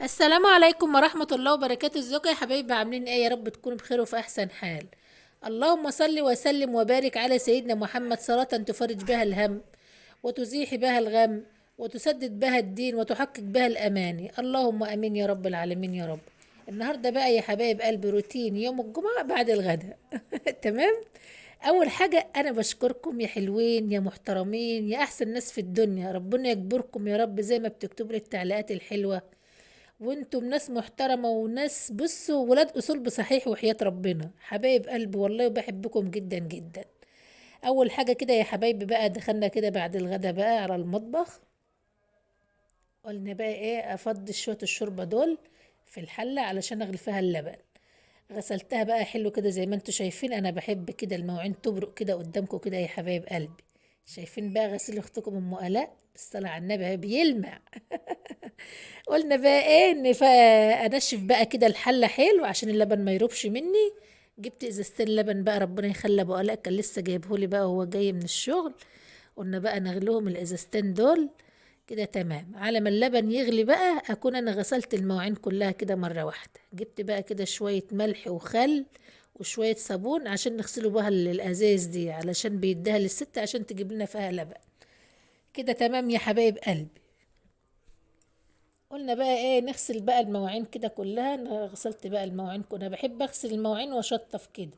السلام عليكم ورحمة الله وبركاته. ازيكم يا حبايبي؟ عاملين ايه؟ يا رب تكونوا بخير وفي احسن حال. اللهم صل وسلم وبارك على سيدنا محمد صلاة تفرج بها الهم وتزيح بها الغم وتسدد بها الدين وتحقق بها الاماني. اللهم امين يا رب العالمين يا رب. النهارده بقى يا حبايب قلبي روتين يوم الجمعة بعد الغداء. تمام. اول حاجة انا بشكركم يا حلوين يا محترمين يا احسن ناس في الدنيا، ربنا يكبركم يا رب زي ما بتكتبوا لي التعليقات الحلوة. وانتم ناس محترمة وناس بصوا ولاد اصول بصحيح وحياة ربنا، حبايب قلبي والله وبحبكم جدا جدا. اول حاجة كده يا حبايبي بقى دخلنا كده بعد الغدا بقى على المطبخ. قلنا بقى ايه؟ افضي شوية الشوربة دول في الحلة علشان اغلي فيها اللبن. غسلتها بقى حلو كده زي ما انتوا شايفين، انا بحب كده المواعين تبرق كده قدامكم كده يا حبايب قلبي. شايفين بقى غسيل اختكم ام الاء بالصلاة على النبي اهي بيلمع. قلنا بقى ايه انشف بقى كده الحله حلو عشان اللبن ما يروبش مني. جبت ازازتين لبن بقى، ربنا يخلي ابو علاء كان لسه جايبهولي بقى وهو جاي من الشغل. قلنا بقى نغلوهم الازازتين دول كده تمام. على ما اللبن يغلي بقى اكون انا غسلت المواعين كلها كده مره واحده. جبت بقى كده شويه ملح وخل وشويه صابون عشان نغسلوا بها الازايز دي علشان بيديها للست عشان تجيب لنا فيها لبن. كده تمام يا حبايب قلبي. قلنا بقى ايه؟ نغسل بقى المواعين كده كلها. انا غسلت بقى المواعين، كنا بحب اغسل المواعين واشطف كده،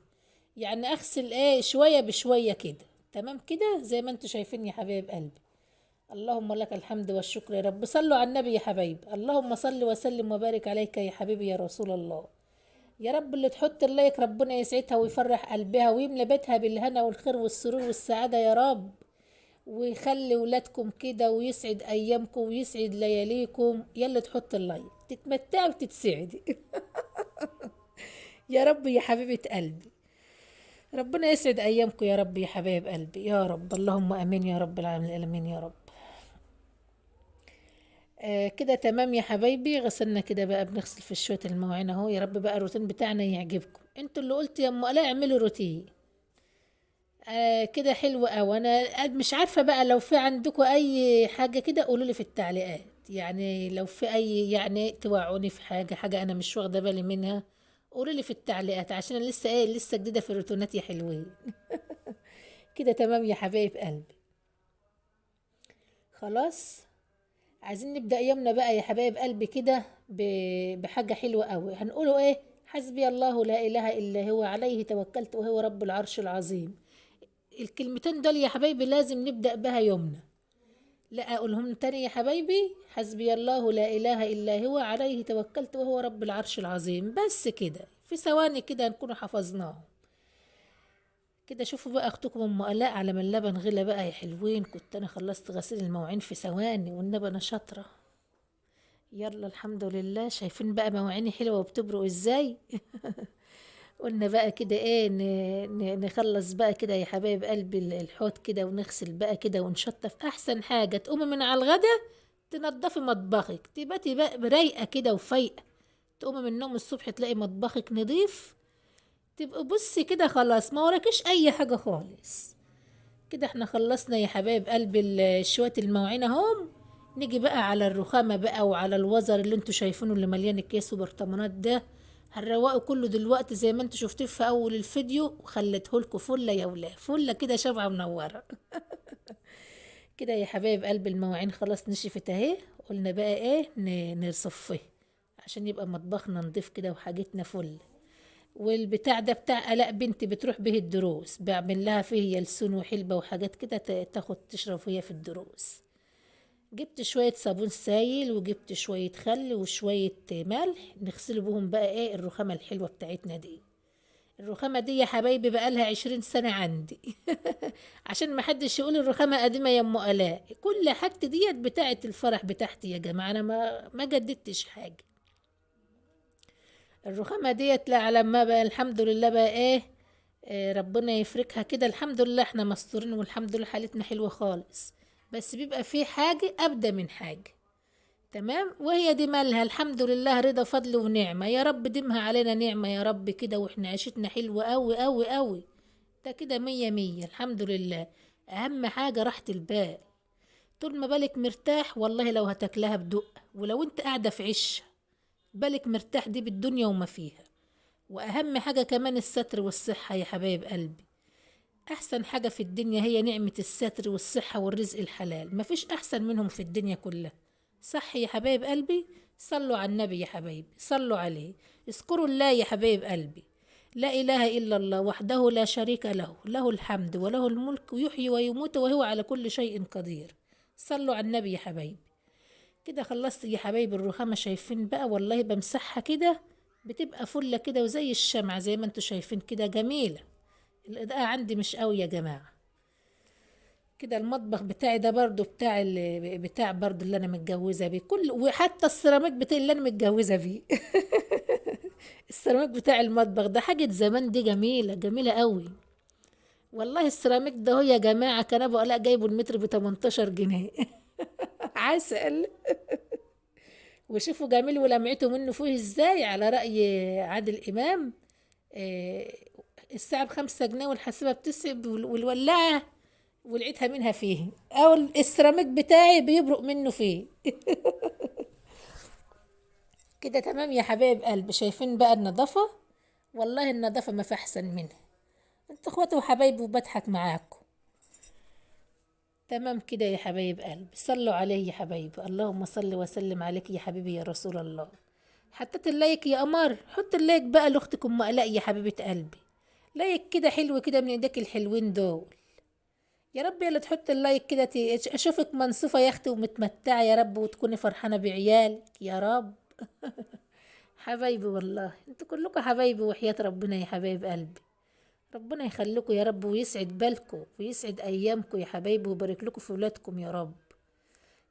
يعني اغسل ايه شوية بشوية كده. تمام كده زي ما انتوا شايفين يا حبايب قلبي. اللهم لك الحمد والشكر يا رب. صلوا على النبي يا حبايبي. اللهم صل وسلم وبارك عليك يا حبيبي يا رسول الله. يا رب اللي تحط اللايك ربنا يسعدها ويفرح قلبها ويملى بيتها بالهنا والخير والسرور والسعادة يا رب. ويخلي ولادكم كده ويسعد ايامكم ويسعد لياليكم. يلا تحط اللايك تتمتعي وتتسعدي. يا رب يا حبيبة قلبي. ربنا يسعد ايامكم يا رب يا حبايب قلبي يا رب. اللهم امين يا رب العالمين يا رب. كده تمام يا حبايبي. غسلنا كده بقى بنغسل في شوية المواعين اهو. يا رب بقى الروتين بتاعنا يعجبكم. انتوا اللي قلت يا ام الاء اعملوا روتين. كده حلو أوي. أنا مش عارفة بقى لو في عندكم أي حاجة كده قولوا لي في التعليقات، يعني لو في أي يعني توعوني في حاجة أنا مش واخدة بالي منها. قولوا لي في التعليقات عشان أنا لسه إيه لسه جديدة في الروتونات يا حلوين. كده تمام يا حبايب قلبي. خلاص. عايزين نبدأ يومنا بقى يا حبايب قلبي كده بحاجة حلوة أوي. هنقوله إيه؟ حسبي الله لا إله إلا هو عليه توكلت وهو رب العرش العظيم. الكلمتين دول يا حبايبي لازم نبدأ بها يومنا. لا اقولهم تاني يا حبايبي. حسبي الله لا اله الا هو عليه توكلت وهو رب العرش العظيم. بس كده في ثواني كده نكون حفظناهم. كده شوفوا بقى اختكم ام الاء على ما اللبن غلى بقى يا حلوين كنت انا خلصت غسيل المواعين في ثواني والنبي انا شاطره. يلا الحمد لله. شايفين بقى مواعيني حلوه وبتبرق ازاي؟ قلنا بقى كده ايه نخلص بقى كده يا حبايب قلبي الحوض كده ونغسل بقى كده ونشطف. احسن حاجة تقومي من على الغدا تنضفي مطبخك تبقى رايقة كده وفايقة. تقومي من النوم الصبح تلاقي مطبخك نظيف. تبقى بصي كده خلاص ما وراكش اي حاجة خالص. كده احنا خلصنا يا حبايب قلبي شوية المواعين اهم. نيجي بقى على الرخامة بقى وعلى الوزر اللي انتوا شايفينه اللي مليان اكياس وبرطمانات ده. هنروقه كله دلوقتي زي ما انتوا شفتوه في اول الفيديو وخليتهولكوا فله يا ولاد فله كده شبعة منورة. كده يا حبايب قلب المواعين خلاص نشفت اهي. قلنا بقى ايه نصفيه عشان يبقى مطبخنا نضيف كده وحاجتنا فل. والبتاع ده بتاع آلاء بنتي بتروح به الدروس بعمل لها فيه يلسون وحلبة وحاجات كده تاخد تشرب فيها في الدروس. جبت شوية صابون سايل وجبت شوية خل وشوية ملح نغسل بهم بقى ايه الرخامة الحلوة بتاعتنا دي. الرخامة دي يا حبايبي بقالها 20 سنة عندي. عشان ما حدش يقول الرخامة قديمة يا ام آلاء. كل حاجتي ديت بتاعت الفرح بتاعتي يا جماعة. انا ما جددتش حاجة. الرخامة ديت لا على ما بقى الحمد لله بقى ايه. ربنا يفركها كده الحمد لله احنا مستورين والحمد لله حالتنا حلوة خالص. بس بيبقى في حاجة أبدى من حاجة. تمام. وهي دي مالها الحمد لله رضا فضل ونعمة يا رب ديمها علينا نعمة يا رب كده واحنا عيشتنا حلوة أوي أوي أوي. ده كده مية مية الحمد لله. أهم حاجة راحة البال. طول ما بالك مرتاح والله لو هتاكلها بدق ولو انت قاعدة في عش. بالك مرتاح دي بالدنيا وما فيها. واهم حاجة كمان الستر والصحة يا حبايب قلبي. احسن حاجة في الدنيا هي نعمة الستر والصحة والرزق الحلال، مفيش احسن منهم في الدنيا كلها. صح يا حبايب قلبي؟ صلوا على النبي يا حبايبي، صلوا عليه. اذكروا الله يا حبايب قلبي. لا اله الا الله وحده لا شريك له، له الحمد وله الملك ويحيي ويموت وهو على كل شيء قدير. صلوا على النبي يا حبايبي. كده خلصت يا حبايبي الرخامة، شايفين بقى والله بمسحها كده بتبقى فلة كده وزي الشمعة زي ما انتوا شايفين كده جميلة. الإضاءة عندي مش قوي يا جماعة. كده المطبخ بتاعي ده برضو بتاع برضو اللي انا متجوزة بيه كل، وحتى السيراميك بتاعي اللي انا متجوزة بيه. السيراميك بتاع المطبخ ده حاجة زمان، دي جميلة جميلة قوي. والله السيراميك ده هو يا جماعة كان ابو الاء جايبه المتر ب 18 جنيه. عسل. وشوفوا جميل ولمعته منه فيه ازاي، على رأي عادل إمام. آه، الساعة ب5 جنيه والحاسبة بتسب والولاعة ولقيتها منها فيه، أو السيراميك بتاعي بيبرق منه فيه. كده تمام يا حبايب قلبي، شايفين بقى النظافة؟ والله النظافة ما في أحسن منها. انتوا اخواتي وحبايبي وبضحك معاكم. تمام كده يا حبايب قلبي، صلوا عليه يا حبايبي، اللهم صل وسلم عليك يا حبيبي يا رسول الله. حطيت اللايك يا قمر، حط اللايك بقى لاختك ام الاء يا حبيبه قلبي. لايك كده حلو كده من ايديك الحلوين دول. يا رب يلا تحط اللايك كده اشوفك منصفه يا اختي ومتمتعه يا رب، وتكوني فرحانه بعيالك يا رب. حبايبي والله انتوا كلكم حبايبي وحياة ربنا يا حبايب قلبي. ربنا يخليكم يا رب ويسعد بالكم ويسعد ايامكم يا حبايبي ويبارك لكم في ولادكم يا رب.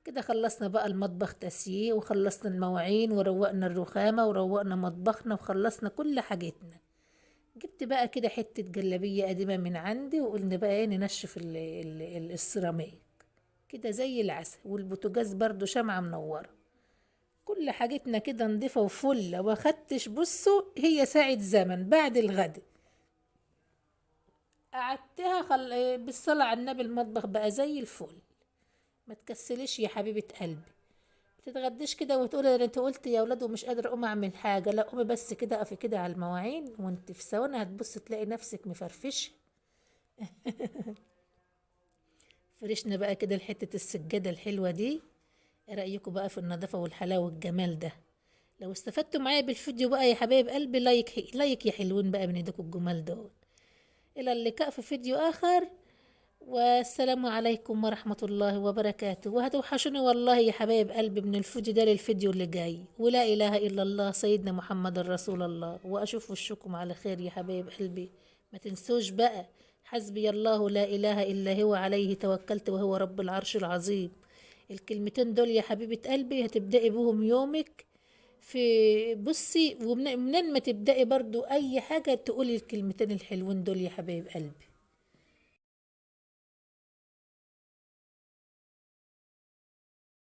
كده خلصنا بقى المطبخ تسييه، وخلصنا المواعين وروقنا الرخامة وروقنا مطبخنا وخلصنا كل حاجتنا. جبت بقى كده حتة جلابية قديمة من عندي، وقلنا بقى ايه ننشف السيراميك كده زي العسل، والبوتاجاز برضو شمعة منورة. كل حاجتنا كده نضيفة وفلة، واخدتش بصوا هي ساعة زمن بعد الغد قعدتها بالصلاة على النبي المطبخ بقى زي الفل. ما تكسليش يا حبيبة قلبي. تتغديش كده وتقولي ده انت قلت يا ولاد ومش قادره اقوم اعمل حاجه، لا قومي بس كده اقفي كده على المواعين وانت في ثواني هتبص تلاقي نفسك مفرفشه. فرشنا بقى كده حته السجاده الحلوه دي. ايه رايكم بقى في النظافه والحلاوه والجمال ده؟ لو استفدتوا معايا بالفيديو بقى يا حبايب قلبي لايك يا حلوين بقى من ايديكم الجمال دول. الى اللقاء في فيديو اخر، والسلام عليكم ورحمة الله وبركاته. وهتوحشوني والله يا حبايب قلبي من الفيديو ده للفيديو اللي جاي، ولا إله إلا الله سيدنا محمد رسول الله، وأشوف وشكم على خير يا حبايب قلبي. ما تنسوش بقى حسبي الله لا إله إلا هو عليه توكلت وهو رب العرش العظيم. الكلمتين دول يا حبيبة قلبي هتبدأي بهم يومك. في بصي ومنين ما تبدأي برضو أي حاجة تقولي الكلمتين الحلوين دول يا حبايب قلبي.